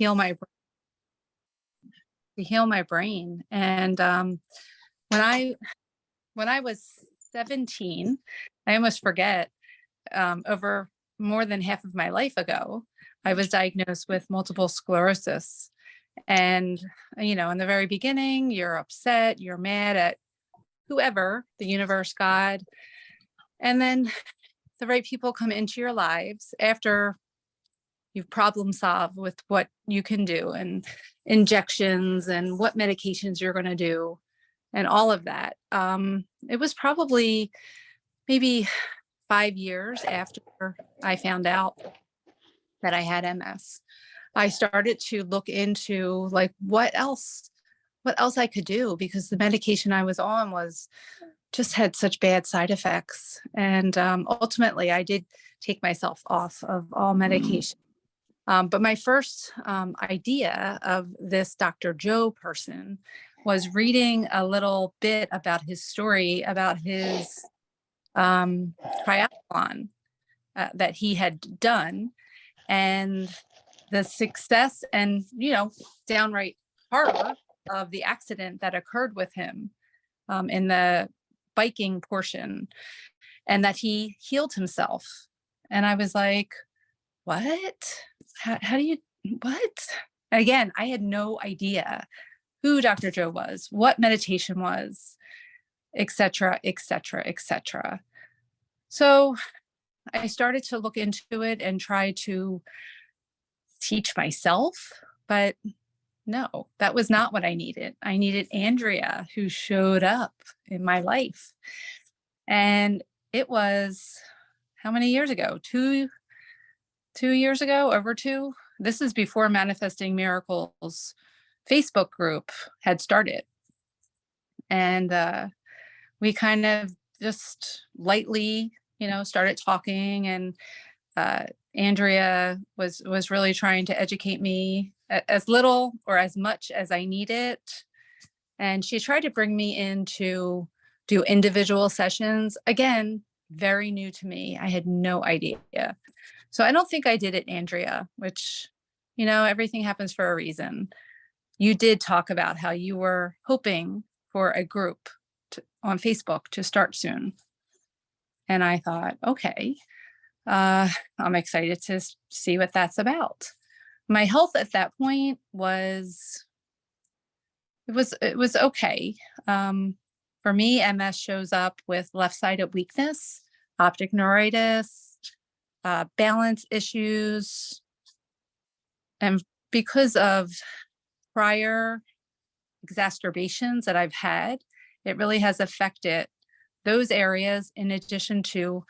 heal my brain. And when I when I was 17, I almost forget, over more than half of my life ago, I was diagnosed with multiple sclerosis. And, in the very beginning, you're upset, you're mad at whoever, the universe, God. And then the right people come into your lives after you've problem solved with what you can do and injections and what medications you're going to do and all of that. It was probably maybe 5 years after I found out that I had MS. I started to look into like what else I could do, because the medication I was on was just had such bad side effects. And ultimately, I did take myself off of all medication. But my first idea of this Dr. Joe person was reading a little bit about his story, about his triathlon that he had done, and the success and, downright horror of the accident that occurred with him in the biking portion, and that he healed himself. And I was like, what? How do you, what? Again, I had no idea who Dr. Joe was, what meditation was, et cetera, et cetera, et cetera. So I started to look into it and try to teach myself, but no, that was not what I needed. I needed Andrea, who showed up in my life. And it was how many years ago? Two years ago, over two. This is before Manifesting Miracles Facebook group had started. And we kind of just lightly, started talking, and Andrea was really trying to educate me as little or as much as I needed. And she tried to bring me in to do individual sessions. Again, very new to me. I had no idea. So I don't think I did it, Andrea, which, everything happens for a reason. You did talk about how you were hoping for a group on Facebook to start soon. And I thought, okay, I'm excited to see what that's about. My health at that point was okay. For me, MS shows up with left-sided weakness, optic neuritis, balance issues. And because of prior exacerbations that I've had, it really has affected those areas, in addition to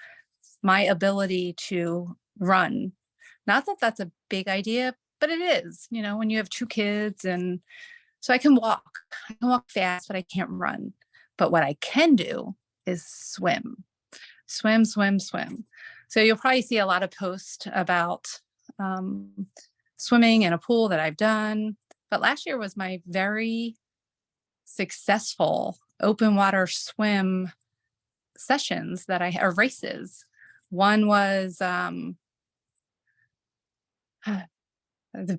my ability to run. Not that that's a big idea, but it is, when you have two kids. And so I can walk fast, but I can't run. But what I can do is swim. So you'll probably see a lot of posts about swimming in a pool that I've done. But last year was my very successful open water swim sessions or races. One was the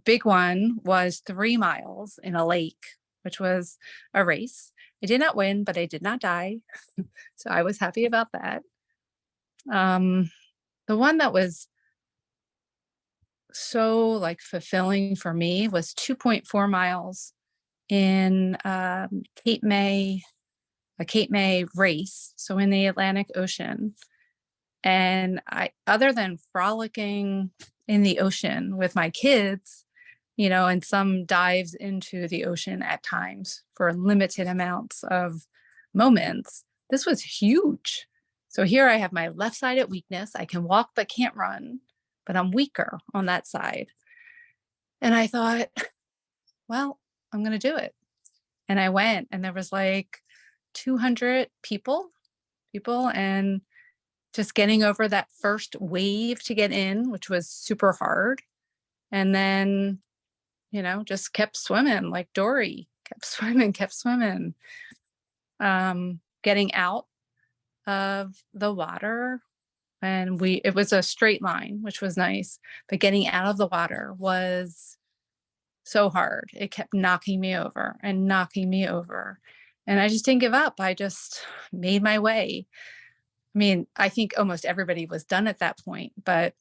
big one was 3 miles in a lake, which was a race. I did not win, but I did not die. So I was happy about that. The one that was so fulfilling for me was 2.4 miles in Cape May, a Cape May race. So in the Atlantic Ocean. And other than frolicking in the ocean with my kids, and some dives into the ocean at times for limited amounts of moments, this was huge. So here I have my left-sided weakness. I can walk, but can't run, but I'm weaker on that side. And I thought, well, I'm going to do it. And I went, and there was 200 people, and just getting over that first wave to get in, which was super hard. And then, just kept swimming like Dory, kept swimming, getting out of the water. And it was a straight line, which was nice, but getting out of the water was so hard. It kept knocking me over and knocking me over. And I just didn't give up. I just made my way. I mean, I think almost everybody was done at that point, but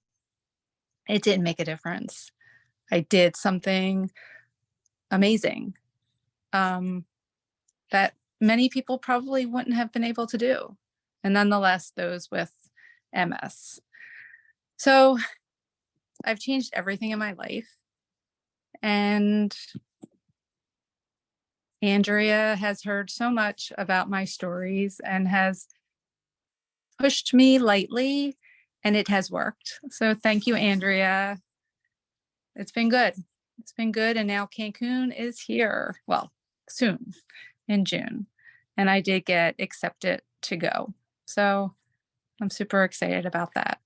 it didn't make a difference. I did something amazing, that many people probably wouldn't have been able to do. And nonetheless, those with MS. So I've changed everything in my life. And Andrea has heard so much about my stories and has pushed me lightly, and it has worked. So thank you, Andrea. It's been good. It's been good. And now Cancun is here. Well, soon in June. And I did get accepted to go. So I'm super excited about that.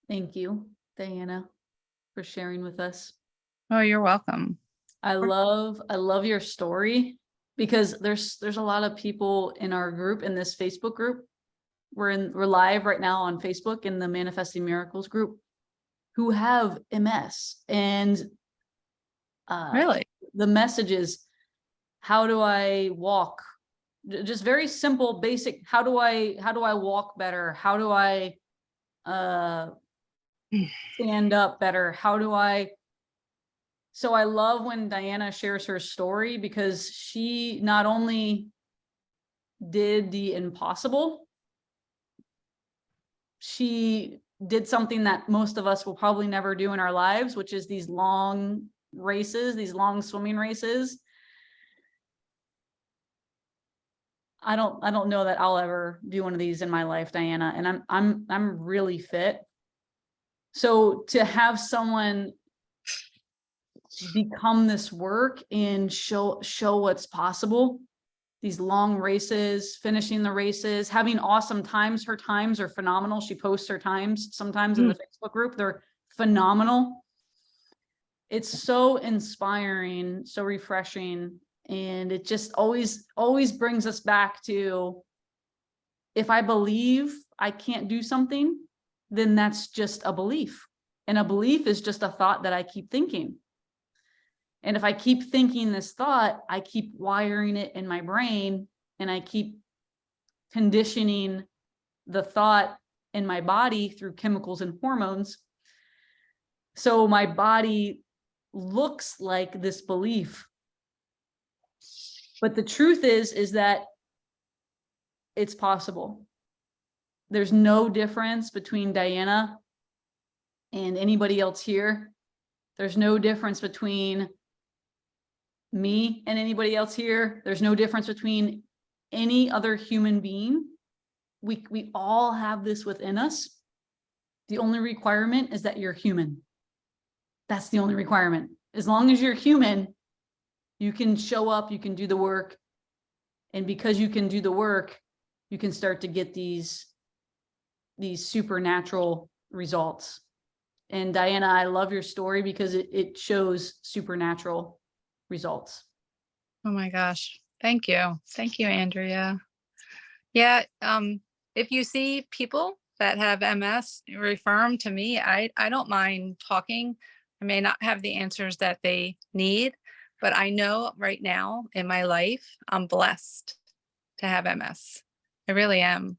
Thank you, Diana, for sharing with us. Oh, you're welcome. I love your story, because there's a lot of people in our group, in this Facebook group. We're live right now on Facebook in the Manifesting Miracles group, who have MS. And Really? the message is, how do I walk? Just very simple, basic. How do I walk better? How do I stand up better? How do I? So I love when Diana shares her story, because she not only did the impossible, she did something that most of us will probably never do in our lives, which is these long races, these long swimming races. I don't know that I'll ever do one of these in my life, Diana, and I'm really fit. So to have someone become this work and show what's possible, these long races, finishing the races, having awesome times. Her times are phenomenal. She posts her times sometimes in the Facebook group. They're phenomenal. It's so inspiring, so refreshing. And it just always brings us back to, if I believe I can't do something, then that's just a belief. And a belief is just a thought that I keep thinking. And if I keep thinking this thought, I keep wiring it in my brain, and I keep conditioning the thought in my body through chemicals and hormones. So my body looks like this belief. But the truth is that it's possible. There's no difference between Diana and anybody else here. There's no difference between me and anybody else here. There's no difference between any other human being. We all have this within us. The only requirement is that you're human. That's the only requirement. As long as you're human, you can show up, you can do the work. And because you can do the work, you can start to get these supernatural results. And Diana, I love your story because it shows supernatural results. Oh my gosh. Thank you. Thank you, Andrea. Yeah. If you see people that have MS, refer them to me. I don't mind talking. I may not have the answers that they need, but I know right now in my life, I'm blessed to have MS. I really am.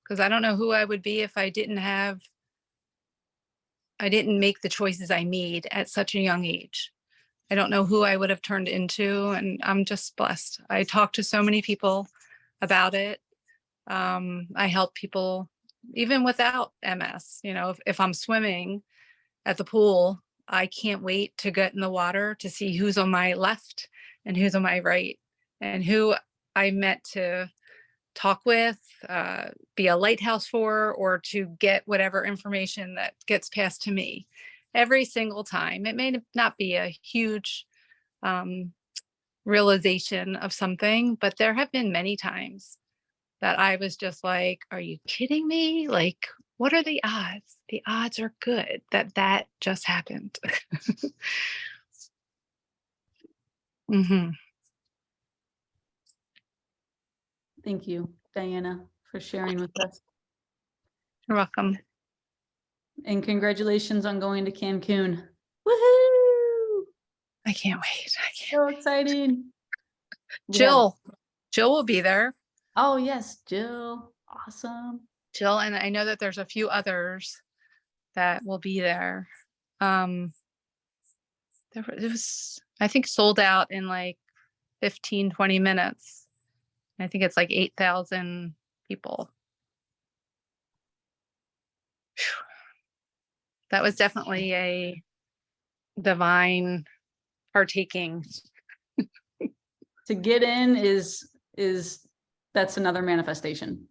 Because I don't know who I would be if I didn't make the choices I made at such a young age. I don't know who I would have turned into, and I'm just blessed. I talk to so many people about it. I help people even without MS. You know, if I'm swimming at the pool, I can't wait to get in the water to see who's on my left and who's on my right, and who I meant to talk with, be a lighthouse for, or to get whatever information that gets passed to me. Every single time. It may not be a huge realization of something, but there have been many times that I was just like, are you kidding me? Like, what are the odds? The odds are good that just happened. Thank you, Diana, for sharing with us. You're welcome. And congratulations on going to Cancun. Woohoo! I can't wait. I can't. So exciting. Jill will be there. Oh, yes, Jill. Awesome. Jill, and I know that there's a few others that will be there. It was, I think, sold out in like 15, 20 minutes. I think it's like 8,000 people. Whew. That was definitely a divine partaking. To get in is that's another manifestation,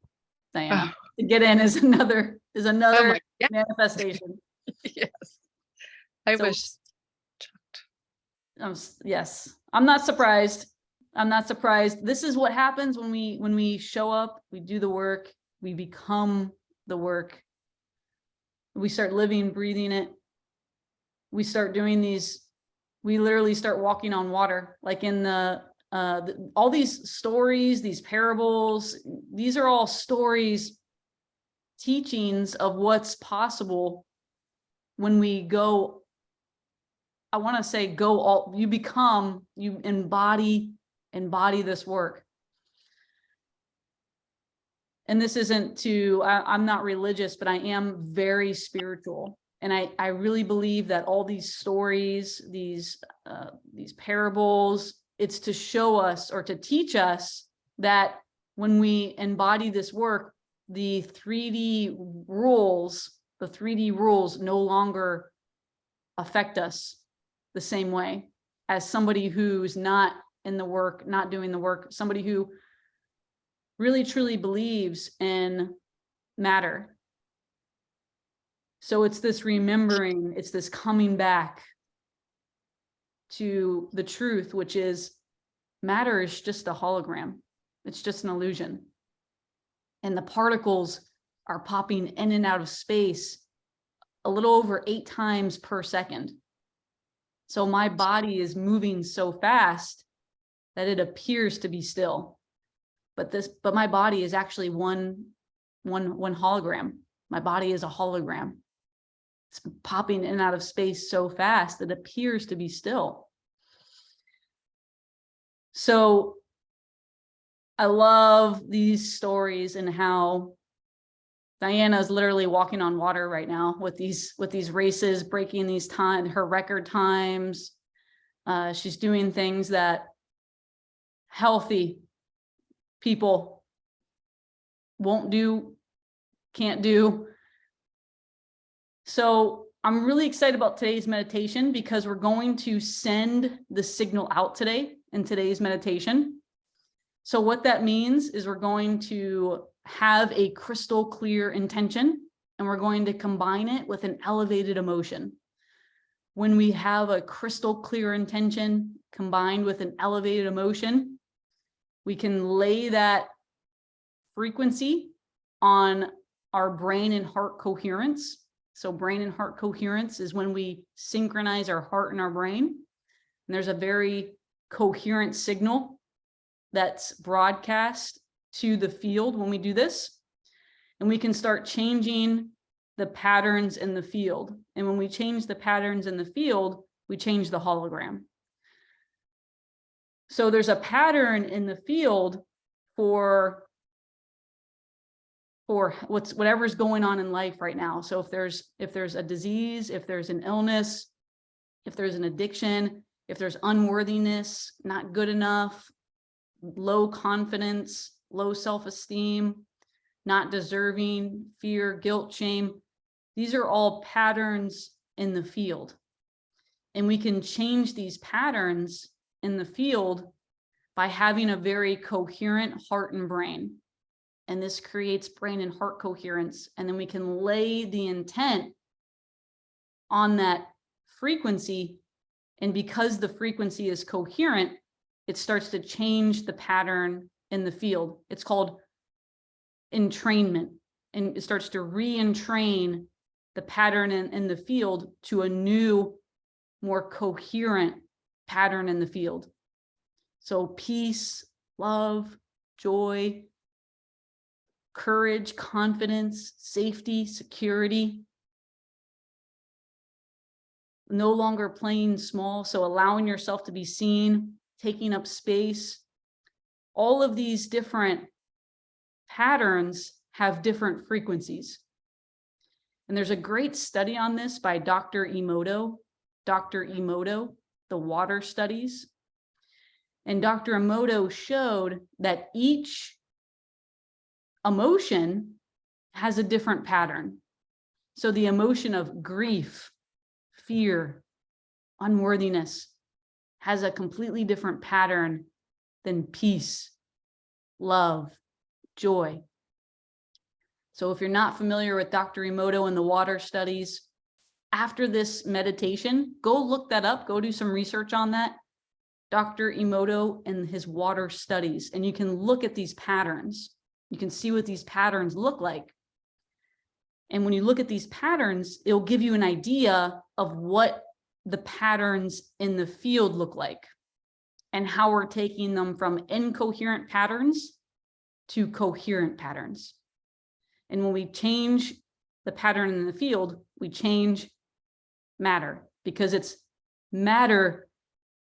Diana. To get in is another Oh my, yeah. manifestation. Yes. I So- was Yes, I'm not surprised. I'm not surprised. This is what happens when we show up, we do the work, we become the work. We start living, breathing it. We start doing these, we literally start walking on water, like in all these stories, these parables, these are all stories, teachings of what's possible when we go, I want to say go all, you become, you embody this work. And this isn't to, I'm not religious, but I am very spiritual. And I really believe that all these stories, these parables, it's to show us or to teach us that when we embody this work, the 3D rules no longer affect us the same way as somebody who's not in the work, not doing the work, somebody who really truly believes in matter. So it's this remembering, it's this coming back to the truth, which is matter is just a hologram. It's just an illusion. And the particles are popping in and out of space a little over 8 times per second. So my body is moving so fast that it appears to be still. But my body is actually one hologram. My body is a hologram. It's popping in and out of space so fast that it appears to be still. So I love these stories and how Diana is literally walking on water right now with these races, breaking these her record times. She's doing things that healthy people won't do, can't do. So I'm really excited about today's meditation because we're going to send the signal out today in today's meditation. So what that means is we're going to have a crystal clear intention and we're going to combine it with an elevated emotion. When we have a crystal clear intention combined with an elevated emotion, we can lay that frequency on our brain and heart coherence. So brain and heart coherence is when we synchronize our heart and our brain. And there's a very coherent signal that's broadcast to the field when we do this. And we can start changing the patterns in the field. And when we change the patterns in the field, we change the hologram. So there's a pattern in the field for whatever's going on in life right now. So if there's a disease, if there's an illness, if there's an addiction, if there's unworthiness, not good enough, low confidence, low self-esteem, not deserving, fear, guilt, shame, these are all patterns in the field. And we can change these patterns in the field by having a very coherent heart and brain. And this creates brain and heart coherence. And then we can lay the intent on that frequency. And because the frequency is coherent, it starts to change the pattern in the field. It's called entrainment. And it starts to re-entrain the pattern in the field to a new, more coherent pattern in the field. So peace, love, joy, courage, confidence, safety, security. No longer playing small, so allowing yourself to be seen, taking up space. All of these different patterns have different frequencies. And there's a great study on this by Dr. Emoto, the water studies. And Dr. Emoto showed that each emotion has a different pattern. So the emotion of grief, fear, unworthiness has a completely different pattern than peace, love, joy. So if you're not familiar with Dr. Emoto and the water studies, after this meditation, go look that up, go do some research on that. Dr. Emoto and his water studies, and you can look at these patterns. You can see what these patterns look like. And when you look at these patterns, it'll give you an idea of what the patterns in the field look like and how we're taking them from incoherent patterns to coherent patterns. And when we change the pattern in the field, we change matter, because it's matter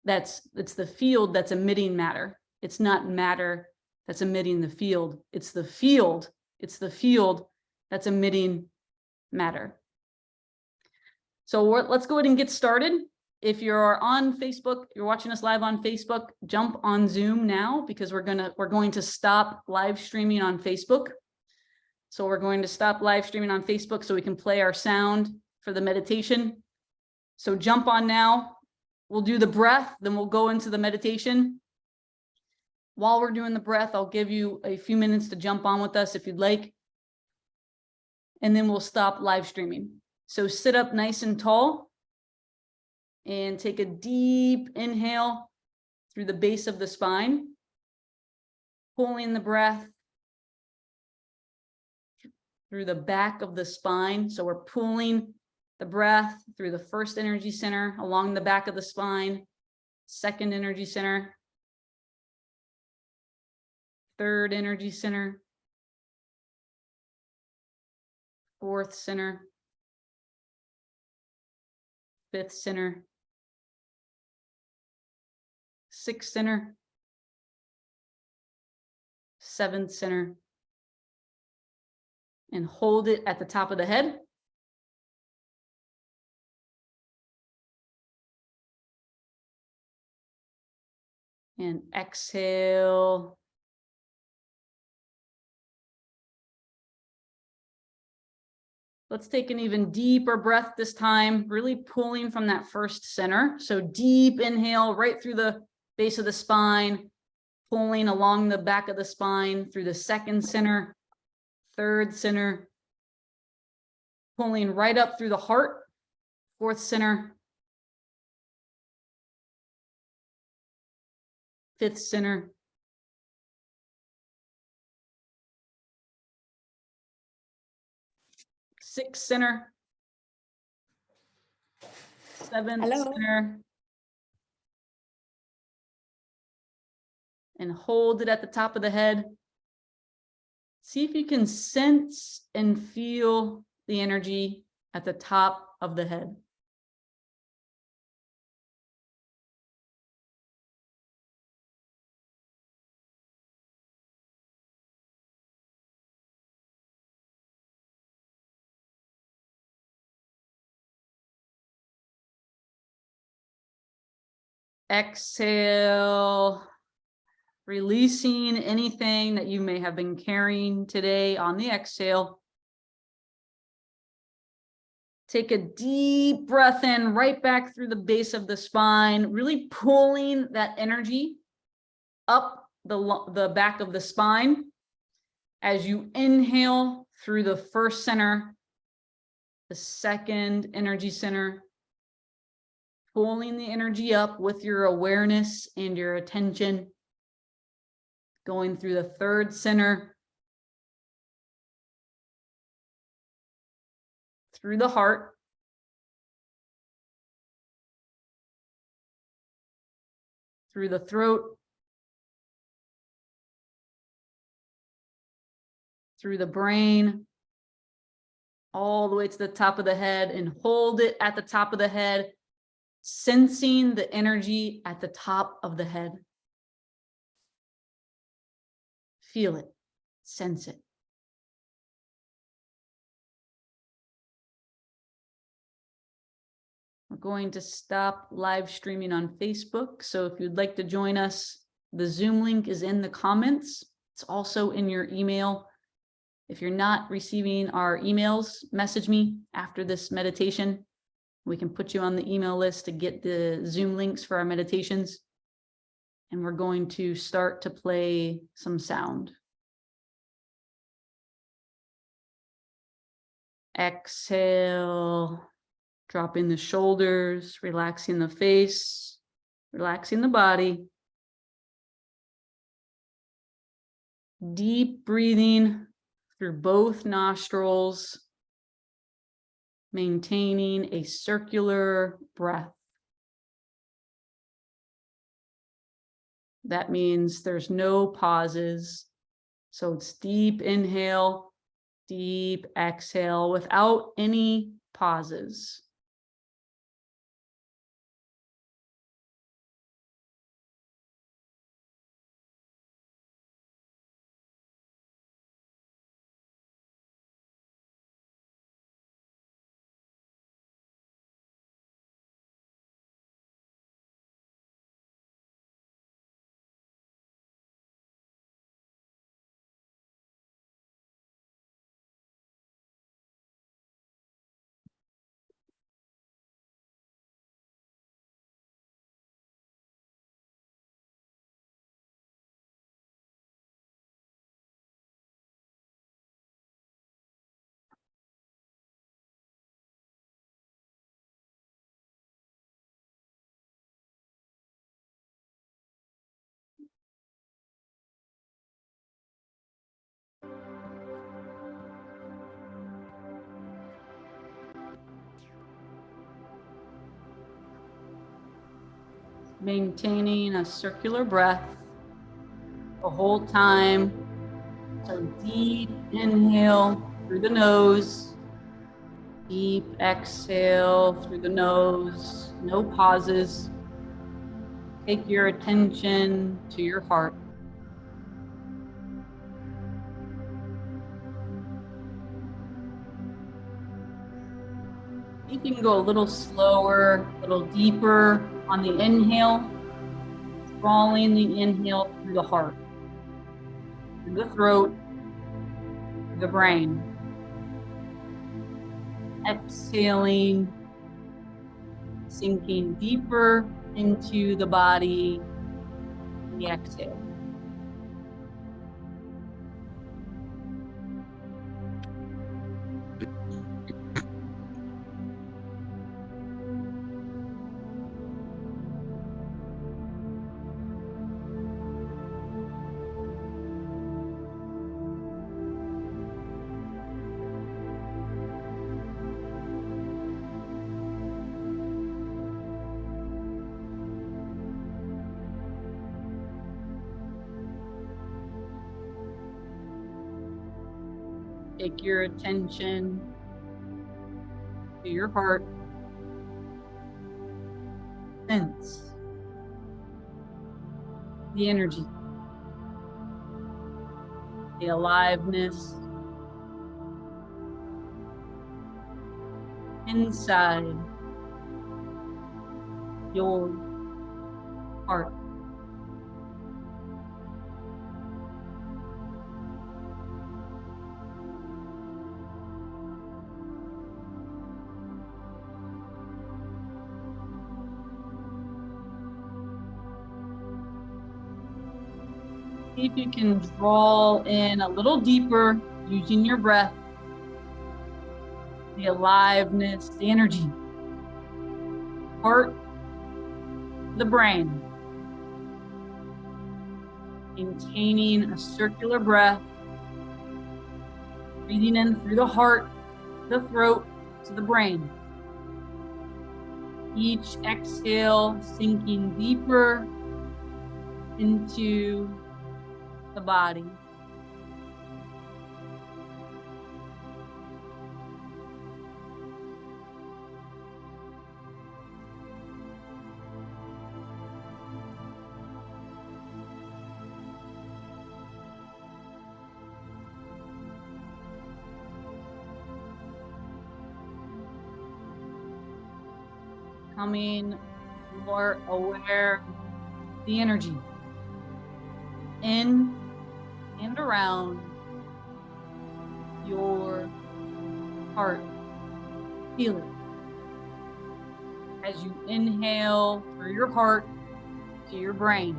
it's the field that's emitting matter. It's not matter that's emitting the field. It's the field that's emitting matter. So let's go ahead and get started. If you're on Facebook, you're watching us live on Facebook, jump on Zoom now, because we're going to stop live streaming on Facebook. So we're going to stop live streaming on Facebook so we can play our sound for the meditation. So jump on now. We'll do the breath, then we'll go into the meditation. While we're doing the breath, I'll give you a few minutes to jump on with us if you'd like. And then we'll stop live streaming. So sit up nice and tall and take a deep inhale through the base of the spine, pulling the breath through the back of the spine. So we're pulling the breath through the first energy center along the back of the spine, second energy center, third energy center, fourth center, fifth center, sixth center, seventh center, and hold it at the top of the head. And exhale. Let's take an even deeper breath this time, really pulling from that first center. So deep inhale right through the base of the spine, pulling along the back of the spine through the second center, third center, pulling right up through the heart, fourth center, fifth center, sixth center, seventh center, and hold it at the top of the head. See if you can sense and feel the energy at the top of the head. Exhale, releasing anything that you may have been carrying today on the exhale. Take a deep breath in, right back through the base of the spine, really pulling that energy up the back of the spine. As you inhale through the first center, the second energy center, pulling the energy up with your awareness and your attention, going through the third center, through the heart, through the throat, through the brain, all the way to the top of the head, and hold it at the top of the head, sensing the energy at the top of the head. Feel it, sense it. We're going to stop live streaming on Facebook. So if you'd like to join us, the Zoom link is in the comments. It's also in your email. If you're not receiving our emails, message me after this meditation. We can put you on the email list to get the Zoom links for our meditations. And we're going to start to play some sound. Exhale, dropping the shoulders, relaxing the face, relaxing the body. Deep breathing through both nostrils, maintaining a circular breath. That means there's no pauses. So it's deep inhale, deep exhale without any pauses. Maintaining a circular breath the whole time. So deep inhale through the nose, deep exhale through the nose, no pauses. Take your attention to your heart. You can go a little slower, a little deeper on the inhale, drawing the inhale through the heart, through the throat, through the brain. Exhaling, sinking deeper into the body, the exhale. Take your attention to your heart. Sense the energy, the aliveness inside your heart. See if you can draw in a little deeper using your breath, the aliveness, the energy, heart, the brain. Maintaining a circular breath, breathing in through the heart, the throat, to the brain. Each exhale sinking deeper into the body. becoming more aware of the energy in and around your heart. Feel it as you inhale through your heart to your brain.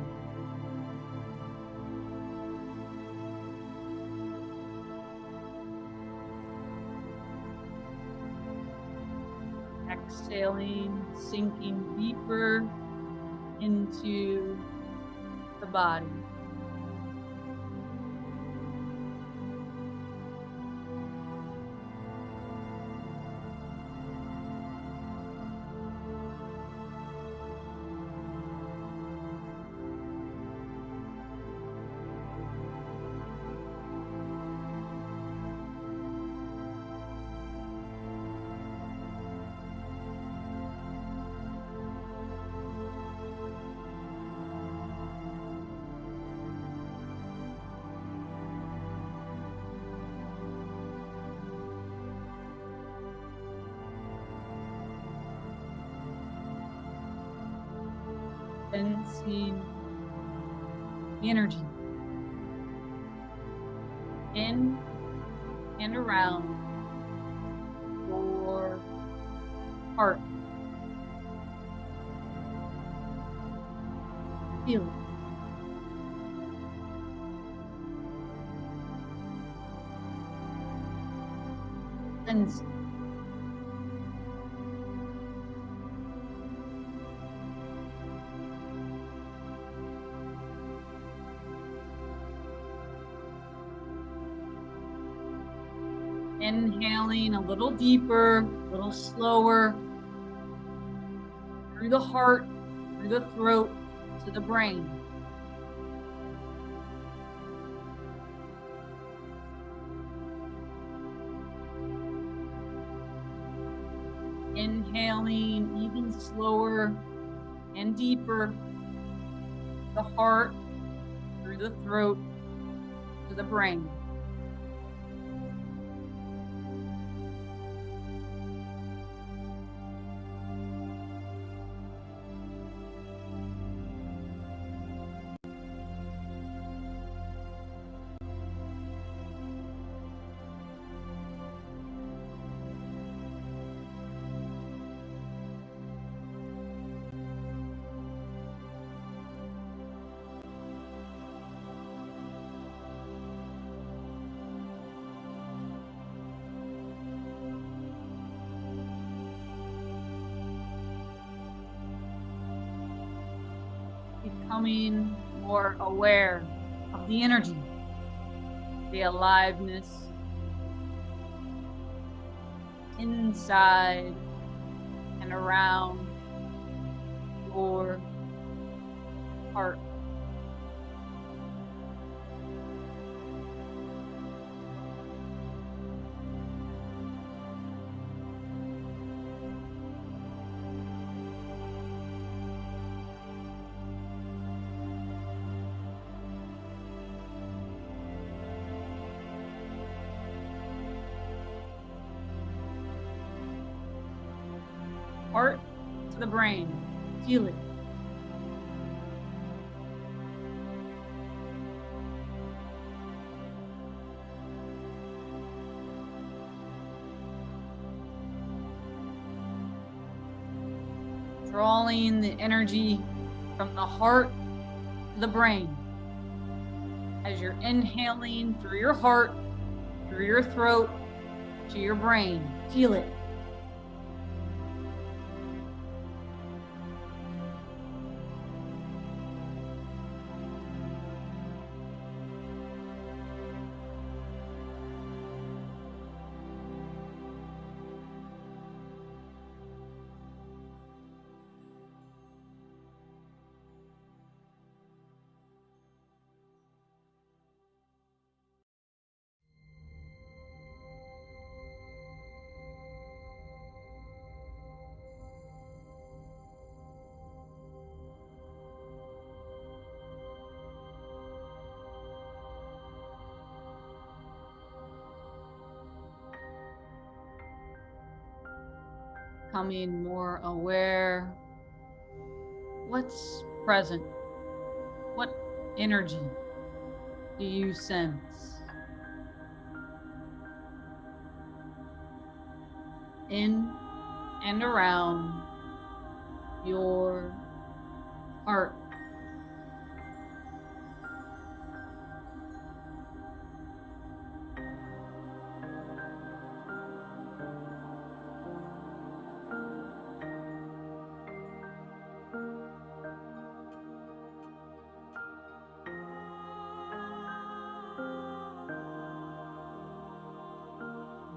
Exhaling, sinking deeper into the body. Sensing the energy in and around your heart. Feel it. Sense it. Inhaling a little deeper, a little slower, through the heart, through the throat, to the brain. Inhaling even slower and deeper, the heart, through the throat, to the brain. Becoming more aware of the energy, the aliveness inside and around your heart. Heart to the brain. Feel it. Drawing the energy from the heart to the brain. As you're inhaling through your heart, through your throat, to your brain. Feel it. Becoming more aware. What's present? What energy do you sense? In and around your heart.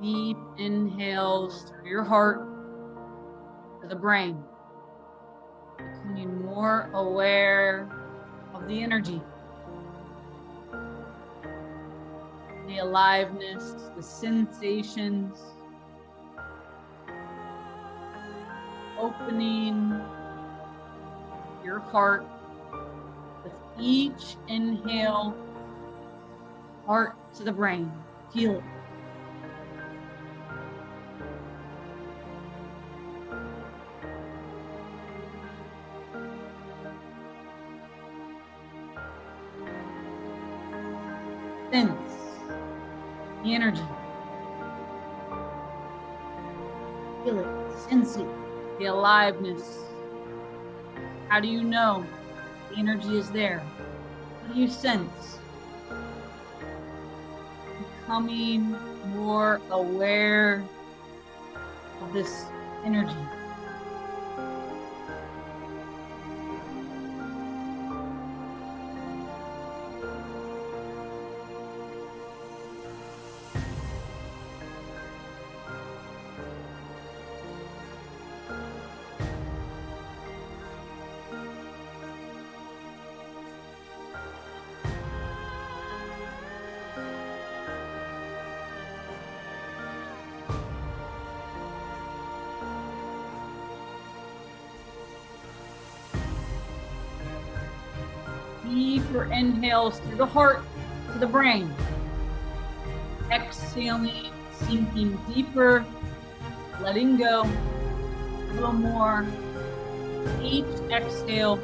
Deep inhales through your heart to the brain, becoming more aware of the energy, the aliveness, the sensations, opening your heart with each inhale, heart to the brain. Feel it. Sense the energy. Feel it, sense it, the aliveness. How do you know the energy is there? What do you sense? Becoming more aware of this energy. Deeper inhales through the heart to the brain. Exhaling, sinking deeper, letting go. A little more. Each exhale.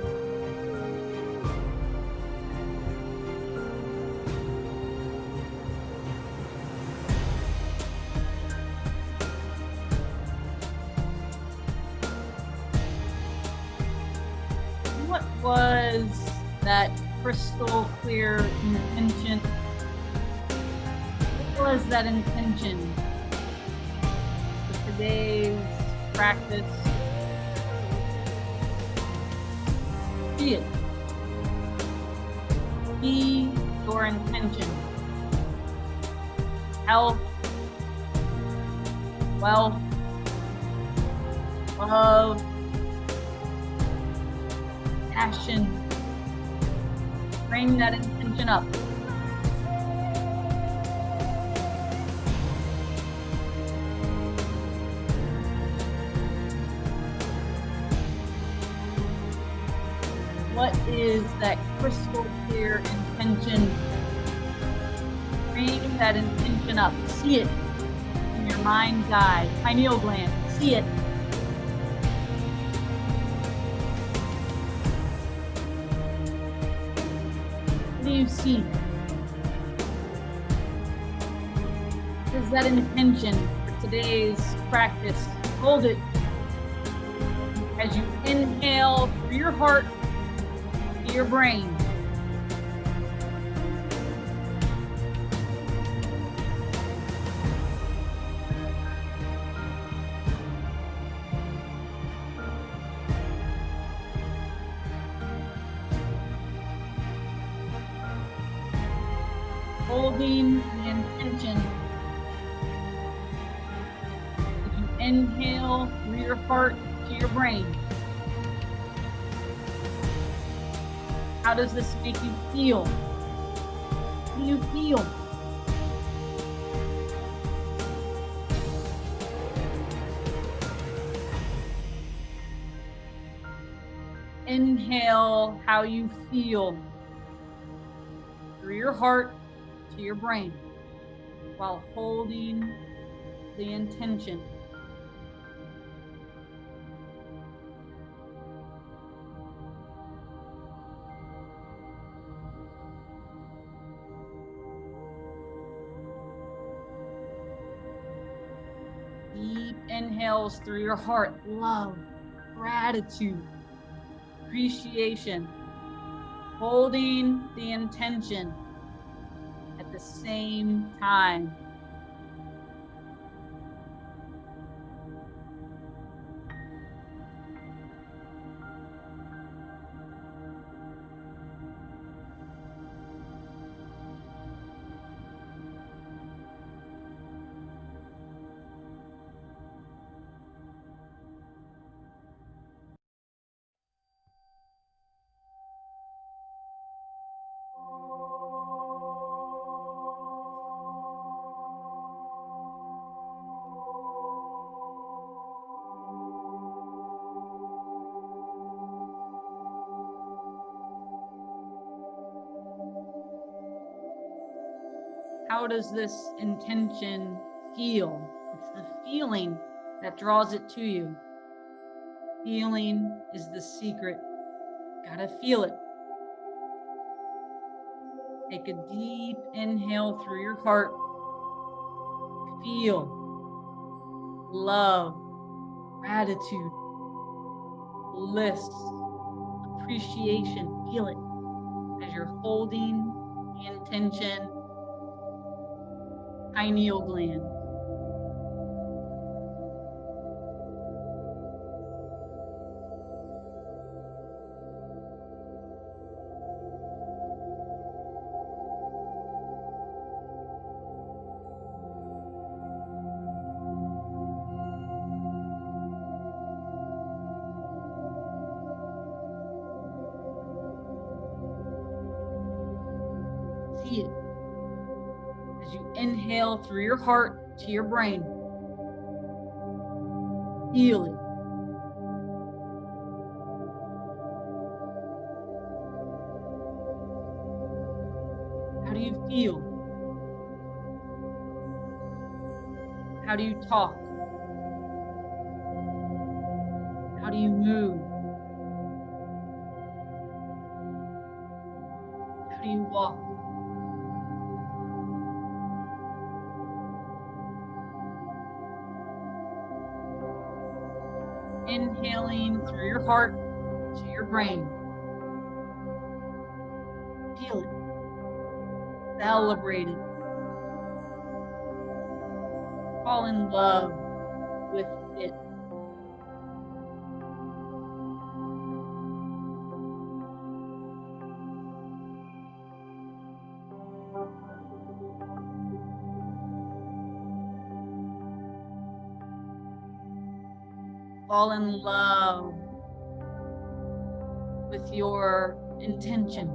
What was that crystal clear intention? What was that intention for today's practice? See it. Be your intention. Health, wealth, love, passion. Bring that intention up. What is that crystal clear intention? Bring that intention up. See it in your mind's eye, pineal gland. See it. What do you see? What is that intention for today's practice? Hold it as you inhale through your heart to your brain. Holding the intention. As you inhale through your heart to your brain. How does this make you feel? How do you feel? Inhale how you feel through your heart to your brain while holding the intention. Deep inhales through your heart, love, gratitude, appreciation, holding the intention at the same time. How does this intention feel? It's the feeling that draws it to you. Feeling is the secret. Gotta feel it. Take a deep inhale through your heart. Feel love, gratitude, bliss, appreciation. Feel it as you're holding the intention, pineal gland. See it as you inhale through your heart to your brain. Feel it. How do you feel? How do you talk? How do you move? How do you walk? Inhaling through your heart to your brain. Feel it. Celebrate it. Fall in love with it. Fall in love with your intention.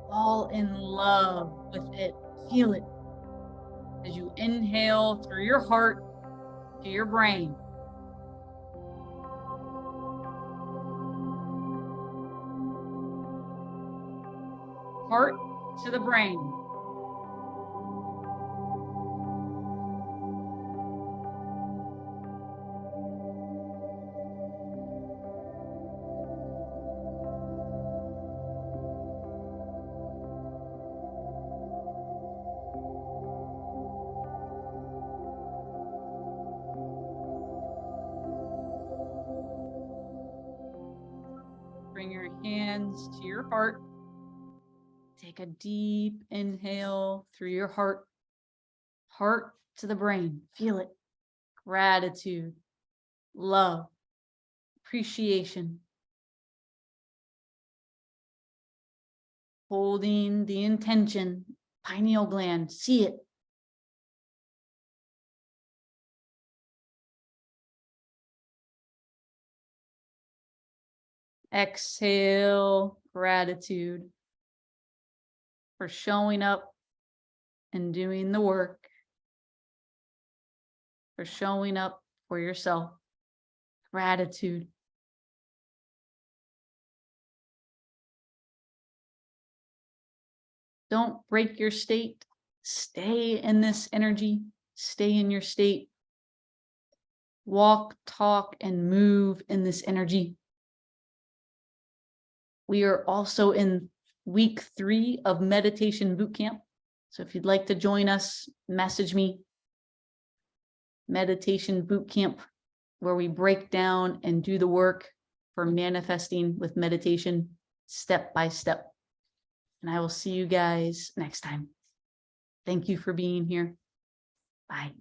Fall in love with it. Feel it as you inhale through your heart to your brain. Heart to the brain. Bring your hands to your heart. Take a deep inhale through your heart. Heart to the brain. Feel it. Gratitude, love, appreciation. Holding the intention, pineal gland. See it. Exhale, gratitude for showing up and doing the work, for showing up for yourself. Gratitude. Don't break your state. Stay in this energy. Stay in your state. Walk, talk, and move in this energy. We are also in week 3 of meditation bootcamp. So if you'd like to join us, message me. meditation boot camp where we break down and do the work for manifesting with meditation step by step. And I will see you guys next time. Thank you for being here. Bye.